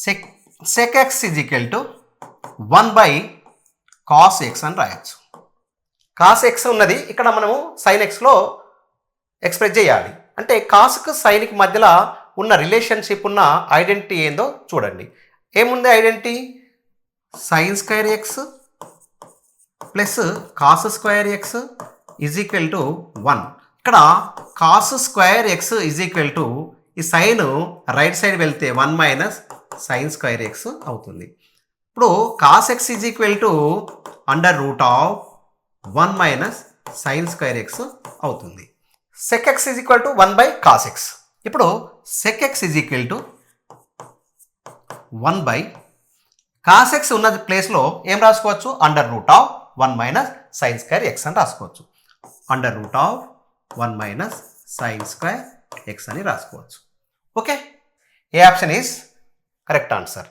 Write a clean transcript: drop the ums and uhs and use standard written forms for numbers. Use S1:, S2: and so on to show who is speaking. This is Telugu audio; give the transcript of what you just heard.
S1: sec x is equal to 1 by cos x అని రాయొచ్చు. కాస్ ఎక్స్ ఉన్నది ఇక్కడ మనము సైన్ ఎక్స్లో ఎక్స్ప్రెస్ చేయాలి. అంటే కాస్కు సైన్కి మధ్యలో ఉన్న రిలేషన్షిప్ ఉన్న ఐడెంటిటీ ఏందో చూడండి. ఏముంది identity? Sine square x plus cos square x is equal to 1. ఇక్కడ cos square x is equal to ఈ సైన్ రైట్ సైడ్ వెళ్తే 1 మైనస్ సైన్ స్క్వేర్ ఎక్స్ అవుతుంది. ఇప్పుడు cos x is equal to under root of 1 minus sine square x అవుతుంది. Sec x is equal to 1 by cos x. ఇప్పుడు sec x is equal to 1 by cos x ఉన్న ప్లేస్లో ఏం రాసుకోవచ్చు? Under root of 1 minus sine square X అని రాసుకోవచ్చు. Under root of 1 minus sine square X అని రాసుకోవచ్చు. Okay, A option is correct answer.